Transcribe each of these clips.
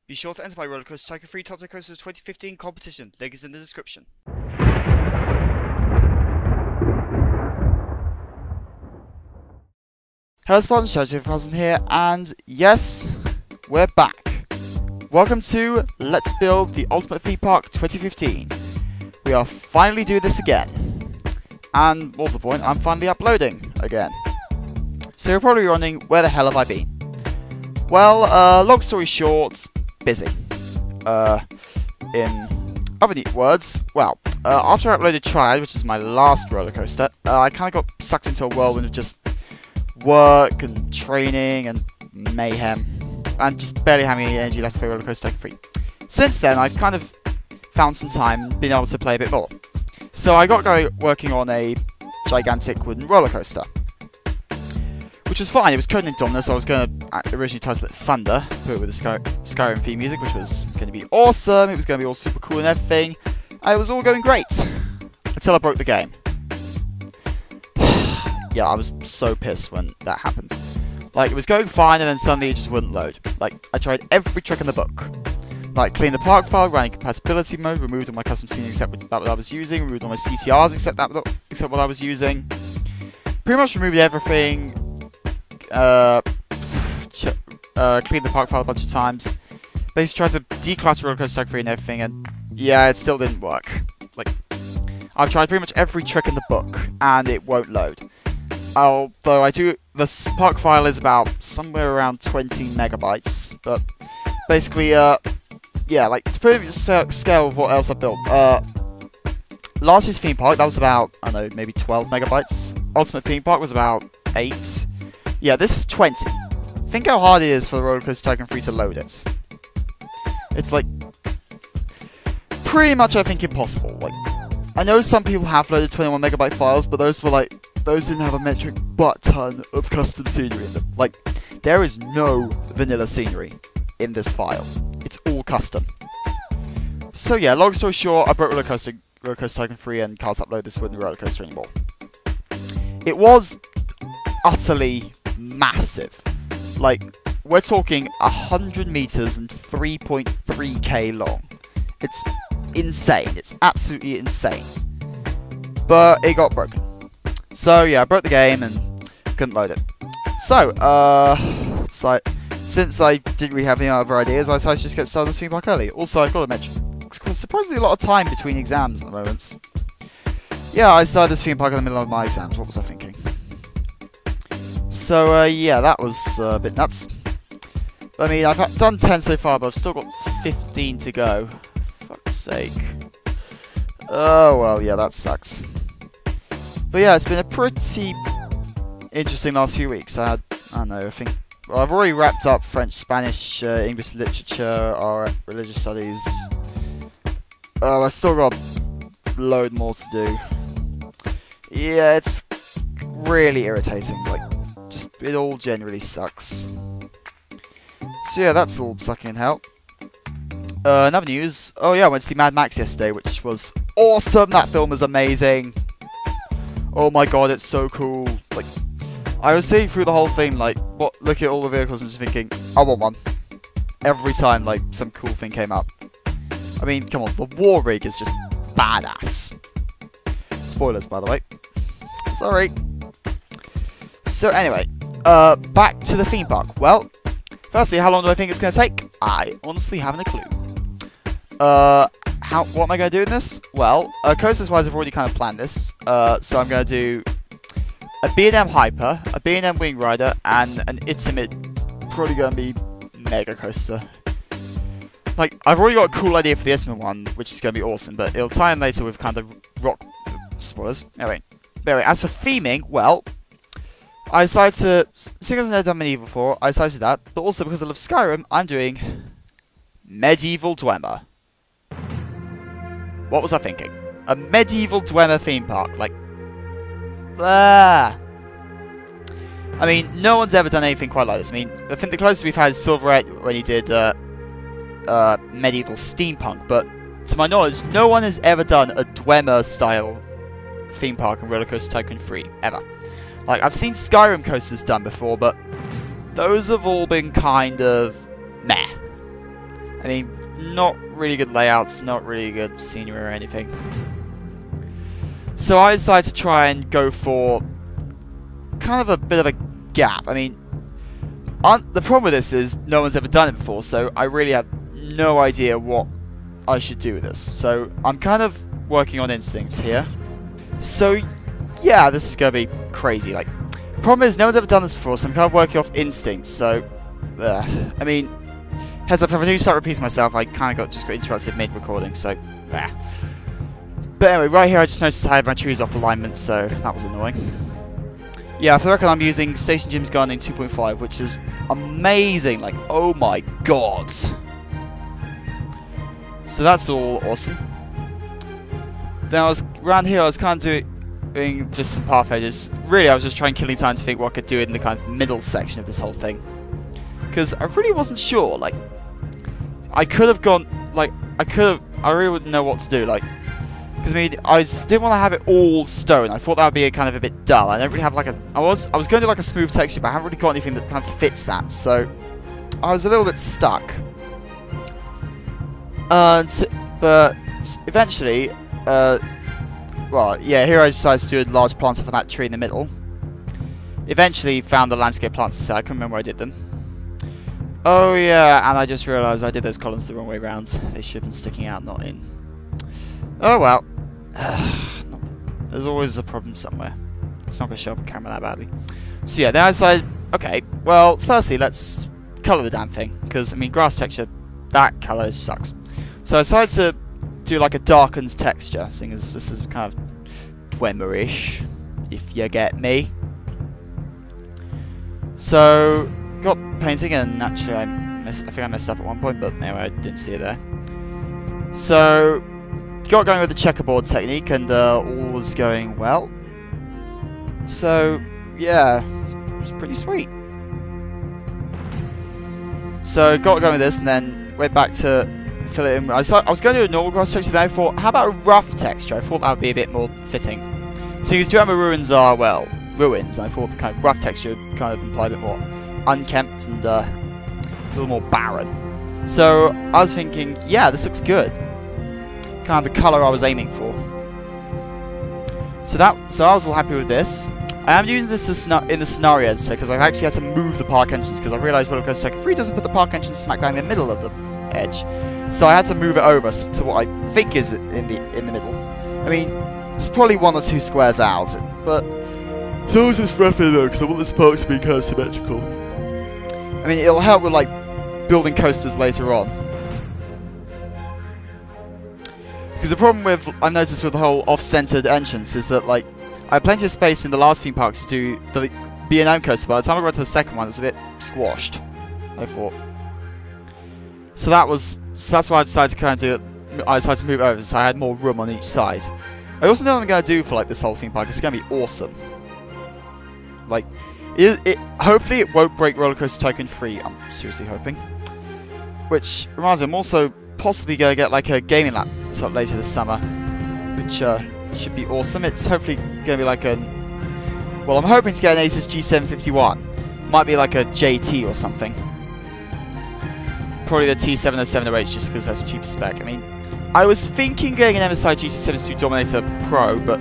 Be sure to enter my Rollercoaster Tycoon 3 Toto Coasters 2015 competition. Link is in the description. Hello Spartans, Show2000 here, and yes, we're back. Welcome to Let's Build the Ultimate Theme Park 2015. We are finally doing this again. And what's the point? I'm finally uploading again. So you're probably wondering, where the hell have I been? Well, long story short, busy. In other words, well, after I uploaded Triad, which is my last roller coaster, I kind of got sucked into a whirlwind of just work and training and mayhem, and just barely having any energy left to play Roller Coaster Tycoon 3. Since then, I've kind of found some time being able to play a bit more. So I got going working on a gigantic wooden roller coaster, which was fine. It was coded in Dwemer, so I was going to originally title it Thunder, put it with the Skyrim theme music, which was going to be awesome. It was going to be all super cool and everything. And it was all going great until I broke the game. Yeah, I was so pissed when that happened. Like, it was going fine and then suddenly it just wouldn't load. Like, I tried every trick in the book. Like, clean the park file, ran in compatibility mode, removed all my custom scenery except what I was using, removed all my CTRs except what I was using. Pretty much removed everything. Cleaned the park file a bunch of times. Basically tried to declutter Roller Coaster Tycoon 3 and everything, and yeah, it still didn't work. Like, I've tried pretty much every trick in the book, and it won't load. Although the park file is about somewhere around 20 megabytes, but basically, yeah, like, to put it in scale of what else I built, last year's theme park, that was about, I don't know, maybe 12 megabytes. Ultimate Theme Park was about 8. Yeah, this is 20. Think how hard it is for the Roller Coaster Tycoon 3 to load it. It's like, pretty much, I think, impossible. Like, I know some people have loaded 21 megabyte files, but those didn't have a metric butt ton of custom scenery in them. Like, there is no vanilla scenery in this file. It's all custom. So yeah, long story short, I broke Roller Coaster Tycoon 3 and can't upload this wooden roller coaster anymore. It was utterly massive. Like, we're talking 100 meters and 3.3k long. It's insane. It's absolutely insane. But it got broken. So yeah, I broke the game and couldn't load it. So, since I didn't really have any other ideas, I decided to just get started on this theme park early. Also, I've got to mention, there's surprisingly a lot of time between exams at the moment. Yeah, I started this theme park in the middle of my exams. What was I thinking? So, yeah, that was a bit nuts. I mean, I've done 10 so far, but I've still got 15 to go. Fuck's sake. Oh, well, yeah, that sucks. But yeah, it's been a pretty interesting last few weeks. I don't know, I think... Well, I've already wrapped up French, Spanish, English literature, or religious studies. I've still got a load more to do. Yeah, it's really irritating. Like, just, it all generally sucks. So yeah, that's all sucking in hell. Another news. Oh yeah, I went to see Mad Max yesterday, which was awesome. That film is amazing. Oh my god, it's so cool. Like, I was seeing through the whole thing, like, looking at all the vehicles and just thinking, I want one. Every time, like, some cool thing came up. I mean, come on, the war rig is just badass. Spoilers, by the way. Sorry. So anyway, back to the theme park. Well, firstly, how long do I think it's going to take? I honestly haven't a clue. What am I going to do in this? Well, coasters-wise, I've already kind of planned this. So I'm going to do a B&M Hyper, a B&M Wing Rider, and an Itimit, probably going to be Mega Coaster. Like, I've already got a cool idea for the Isman one, which is going to be awesome, but it'll tie in later with kind of rock... spoilers. Anyway, as for theming, well, I decided to... Seeing as I've never done Medieval before, I decided to do that, but also because I love Skyrim, I'm doing Medieval Dwemer. What was I thinking? A Medieval Dwemer theme park, like... I mean, no one's ever done anything quite like this. I mean, I think the closest we've had is Silverette when he did Medieval Steampunk, but to my knowledge, no one has ever done a Dwemer-style theme park in Roller Coaster Tycoon 3, ever. Like, I've seen Skyrim coasters done before, but those have all been kind of meh. I mean, not really good layouts, not really good scenery or anything. So I decided to try and go for kind of a bit of a gap. I mean, the problem with this is no one's ever done it before, so I really have no idea what I should do with this. So I'm kind of working on instincts here. So yeah, this is going to be crazy. Like, problem is no one's ever done this before, so I'm kind of working off instincts. So, I mean, heads up, if I do start repeating myself, I kind of just got interrupted mid-recording, so, there. But anyway, right here I just noticed I had my trees off alignment, so that was annoying. Yeah, for the record, I'm using Station Jim's Gardening 2.5, which is amazing. Like, oh my god. So that's all awesome. Then around here I was kind of doing just some path edges. Really, I was just trying killing time to think what I could do in the kind of middle section of this whole thing. Because I really wasn't sure. Like, I could have gone, like, I really wouldn't know what to do. Like, because I mean, I didn't want to have it all stone. I thought that would be kind of a bit dull. I don't really have like a, I was going to do like a smooth texture, but I haven't really got anything that kind of fits that. So I was a little bit stuck. But eventually, well, yeah, here I decided to do a large plant off of that tree in the middle. Eventually found the landscape plants instead. I couldn't remember where I did them. Oh yeah, and I just realised I did those columns the wrong way round. They should have been sticking out, not in. Oh well. There's always a problem somewhere. It's not going to show up on camera that badly. So yeah, then I decided, okay, well, firstly, let's colour the damn thing. Because, I mean, grass texture, that colour sucks. So I decided to do like a darkened texture, seeing as this is kind of Dwemer-ish, if you get me. So, got painting, and naturally I think I messed up at one point, but anyway, I didn't see it there. So, got going with the checkerboard technique, and all was going well. So, yeah, it was pretty sweet. So, got going with this, and then went back to fill it in. I was going to do a normal grass texture, then I thought, how about a rough texture? I thought that would be a bit more fitting. So, these Dwemer ruins are, well, ruins. I thought the kind of rough texture would kind of imply a bit more unkempt and a little more barren. So, I was thinking, yeah, this looks good. Kind of the colour I was aiming for. So I was all happy with this. I am using this in the scenario editor because I've actually had to move the park entrance because I realised Roller Coaster Tycoon 3 doesn't put the park entrance smack bang in the middle of the edge. So I had to move it over to what I think is in the middle. I mean, it's probably 1 or 2 squares out, but it's always just roughly though because I want this park to be kind of symmetrical. I mean, it'll help with like building coasters later on. Because the problem with, I've noticed with the whole off-centered entrance is that, like, I had plenty of space in the last theme park to do the B&M coaster. By the time I got to the second one, it was a bit squashed, I thought. So that's why I decided to kind of do it. I decided to move over so I had more room on each side. I also know what I'm going to do for, like, this whole theme park. It's going to be awesome. Like, hopefully it won't break Roller Coaster Tycoon 3. I'm seriously hoping. Which reminds me, I'm also possibly going to get like a gaming laptop later this summer, which should be awesome. It's hopefully going to be like a, well, I'm hoping to get an Asus G751. Might be like a JT or something. Probably the T70708 just because that's a cheaper spec. I mean, I was thinking getting an MSI GT72 Dominator Pro, but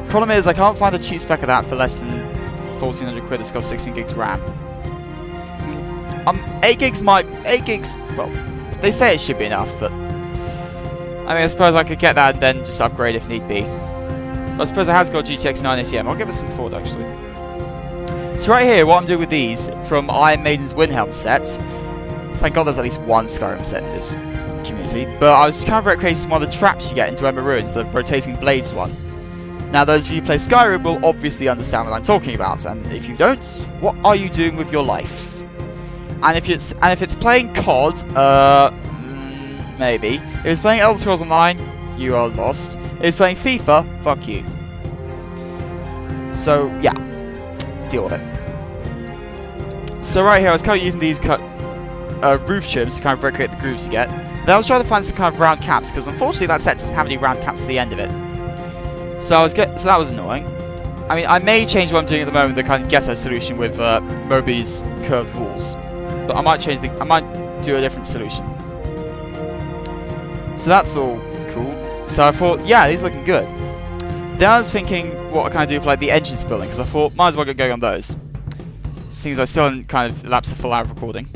problem is I can't find a cheap spec of that for less than 1,400 quid that's got 16 gigs RAM. 8 gigs, well, they say it should be enough, but I mean, I suppose I could get that and then just upgrade if need be. But I suppose it has got GTX 980 M. I'll give it some thought, actually. So right here, what I'm doing with these from Iron Maiden's Windhelm set. Thank God there's at least one Skyrim set in this community. But I was kind of recreating one of the traps you get in Dwemer Ruins, the rotating blades one. Now, those of you who play Skyrim will obviously understand what I'm talking about, and if you don't, what are you doing with your life? And if it's playing COD, maybe. If it's playing Elder Scrolls Online, you are lost. If it's playing FIFA, fuck you. So yeah, deal with it. So right here, I was kind of using these roof trims to kind of recreate the grooves you get. Then I was trying to find some kind of round caps because unfortunately that set doesn't have any round caps at the end of it. So that was annoying. I mean, I may change what I'm doing at the moment, the kind of ghetto solution with Moby's curved walls. But I might do a different solution. So that's all cool. So I thought, yeah, these are looking good. Then I was thinking what can I do for like the engines building, because I thought might as well get going on those. Seeing as I still hadn't kind of elapsed the full hour of recording.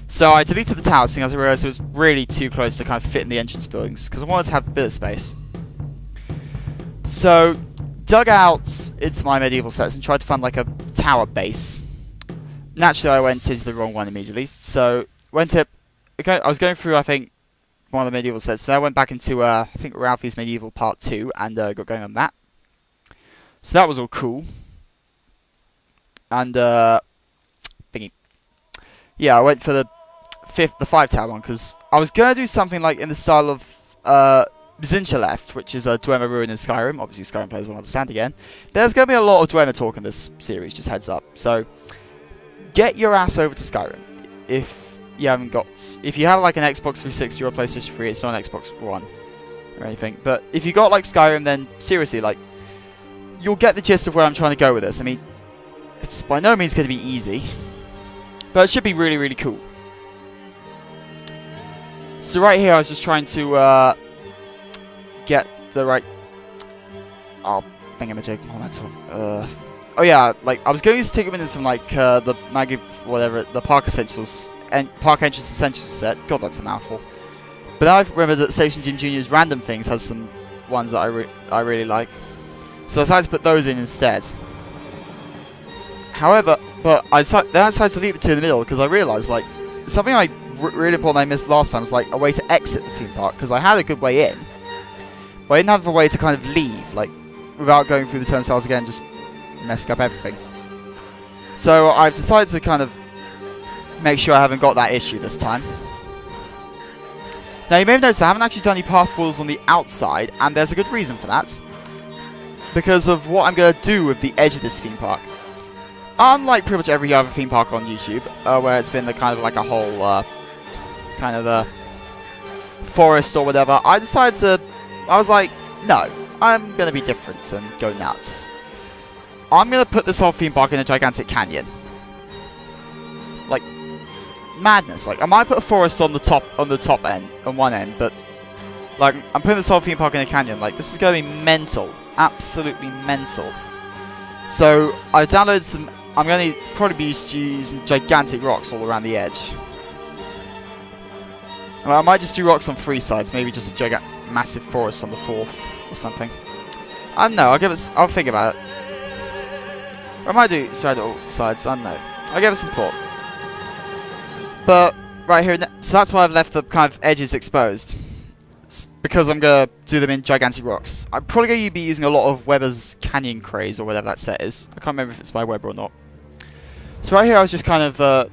So I deleted the tower, seeing as I realised it was really too close to kind of fit in the entrance buildings, because I wanted to have a bit of space. So, dug out into my medieval sets and tried to find like a tower base. Naturally, I went into the wrong one immediately, so I was going through, I think, one of the medieval sets, but I went back into, I think, Ralphie's Medieval Part 2, and got going on that. So that was all cool. And, thingy. Yeah, I went for the 5 tower one, because I was going to do something like in the style of Zincha left, which is a Dwemer ruin in Skyrim. Obviously, Skyrim players will understand again. There's going to be a lot of Dwemer talk in this series, just heads up. So, get your ass over to Skyrim. If you haven't got... If you have like an Xbox 360 or a PlayStation 3, it's not an Xbox One or anything. But if you got like Skyrim, then seriously, like, you'll get the gist of where I'm trying to go with this. I mean, it's by no means going to be easy, but it should be really, really cool. So right here, I was just trying to get the right... Oh, thingamajig. Oh yeah, like I was going to take them into some like the the Park Essentials and Park Entrance Essentials set. God, that's a mouthful. But now I remember that Station Jim Jr.'s Random Things has some ones that I really like, so I decided to put those in instead. However, then I decided to leave the two in the middle because I realised like something really important I missed last time was like a way to exit the theme park, because I had a good way in, but I didn't have a way to kind of leave, like without going through the turnstiles again, just messing up everything. So I've decided to kind of make sure I haven't got that issue this time. Now you may have noticed I haven't actually done any path balls on the outside, and there's a good reason for that. Because of what I'm going to do with the edge of this theme park. Unlike pretty much every other theme park on YouTube, where it's been the kind of like a whole kind of a forest or whatever, I was like, no, I'm going to be different and go nuts. I'm going to put this whole theme park in a gigantic canyon. Like, madness. Like, I might put a forest on the top end, on one end, but like, I'm putting this whole theme park in a canyon. Like, this is going to be mental. Absolutely mental. So, I've downloaded some... I'm going to probably be using gigantic rocks all around the edge. Well, I might just do rocks on 3 sides, maybe just a massive forest on the 4th or something. I don't know, I'll think about it. Or I might do spread all sides, I don't know. I'll give it some thought. But, right here, so that's why I've left the kind of edges exposed. Because I'm going to do them in gigantic rocks. I'm probably going to be using a lot of Weber's Canyon Craze, or whatever that set is. I can't remember if it's by Weber or not. So right here I was just kind of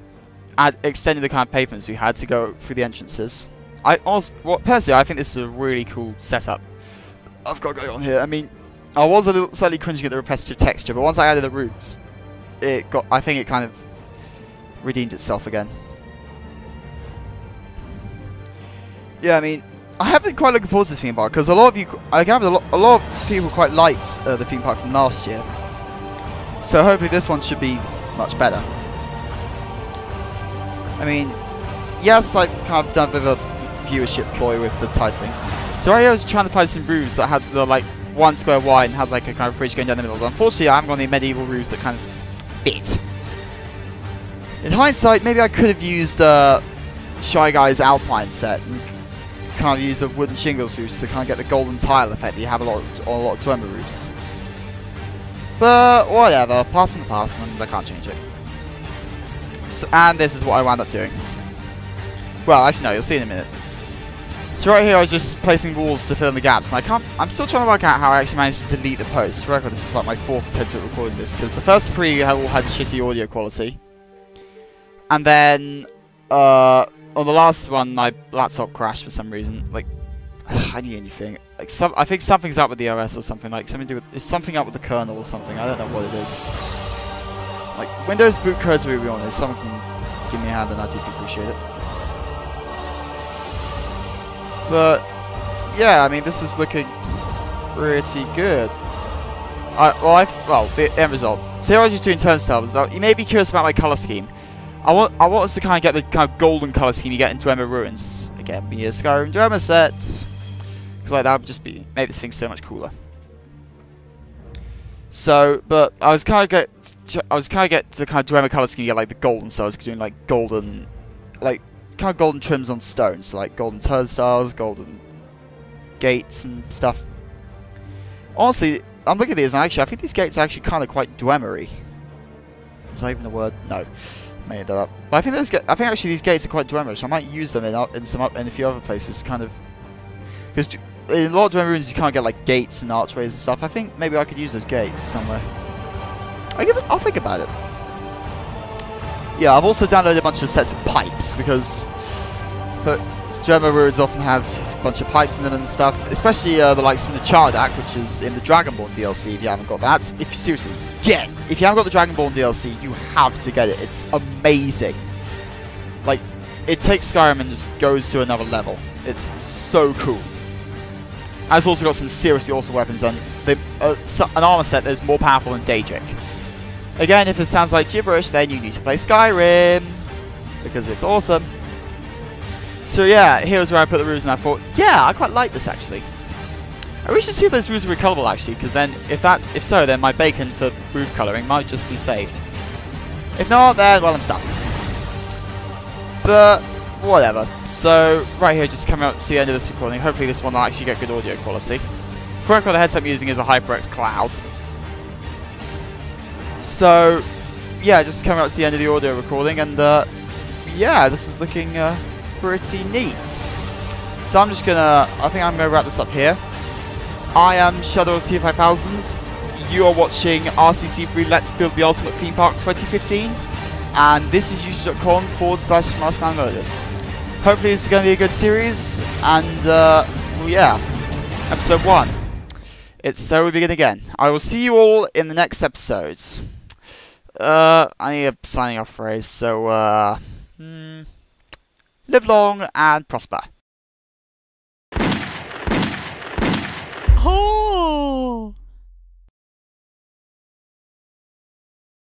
extending the kind of pavements we had to go through the entrances. Personally, I think this is a really cool setup I've got going on here. I mean, I was a little slightly cringing at the repetitive texture, but once I added the roofs, I think it kind of redeemed itself again. Yeah, I mean, I have been quite looking forward to this theme park, because a lot of people quite liked the theme park from last year. So hopefully this one should be much better. I mean, yes, I've kind of done a bit of a viewership ploy with the titling. So I was trying to find some roofs that had the like 1 square wide and had like a kind of bridge going down the middle. But unfortunately, I haven't got any medieval roofs that kind of fit. In hindsight, maybe I could have used Shy Guy's Alpine set and kind of use the wooden shingles roofs to kind of get the golden tile effect that you have on a lot of Dwemer roofs. But whatever, past in the past, and I can't change it. So, and this is what I wound up doing. Well, actually no, you'll see in a minute. So right here I was just placing walls to fill in the gaps, and I'm still trying to work out how I actually managed to delete the posts. For record, this is like my 4th attempt at recording this, because the first 3 all had shitty audio quality. And then, on the last one, my laptop crashed for some reason. Like, I need anything. Like, I think something's up with the OS or something. Like, it's something up with the kernel or something. I don't know what it is. Like, Windows boot codes, to be honest. If someone can give me a hand, then I'd deeply appreciate it. But, yeah, I mean, this is looking pretty good. Well, the end result. So here I was just doing turnstiles. You may be curious about my colour scheme. I want us to kind of get the kind of golden colour scheme you get in Dwemer Ruins. Again, me a Skyrim Dwemer set. because like that would just make this thing so much cooler. So, but I was kind of get the kind of Dwemer color scheme, get like the golden. So I was doing like golden, like kind of golden trims on stone. So like golden turnstiles, golden gates and stuff. Honestly, I'm looking at these, and actually, I think these gates are actually kind of quite Dwemery. Is that even a word? No, made that up. But I think actually these gates are quite Dwemer, so I might use them in a few other places to kind of, because in a lot of Dwemer runes you can't get like gates and archways and stuff. I think maybe I could use those gates somewhere. I'll think about it. Yeah, I've also downloaded a bunch of sets of pipes because Dwemer runes often have a bunch of pipes in them and stuff, especially the likes from the Chardak, which is in the Dragonborn DLC. If you haven't got that, if you haven't got the Dragonborn DLC, you have to get it. It's amazing. Like, it takes Skyrim and just goes to another level. It's so cool. And it's also got some seriously awesome weapons, and an armor set that is more powerful than Daedric. Again, if it sounds like gibberish, then you need to play Skyrim, because it's awesome. So yeah, here's where I put the runes, and I thought, yeah, I quite like this actually. I wish to see if those runes are recolorable actually, because then if so, then my bacon for roof colouring might just be saved. If not, then well, I'm stuck. But whatever. So right here, just coming up to the end of this recording. Hopefully this one will actually get good audio quality. For record, the headset I'm using is a HyperX Cloud. So yeah, just coming up to the end of the audio recording, and yeah, this is looking pretty neat. So I think I'm gonna wrap this up here. I am Shadow of T5000. You are watching RCT3 Let's Build the Ultimate Theme Park 2015, and this is youtube.com/MaskmanMurders. Hopefully this is going to be a good series, and well, yeah, episode 1. It's So We Begin Again. I will see you all in the next episodes. I need a signing off phrase, so live long and prosper.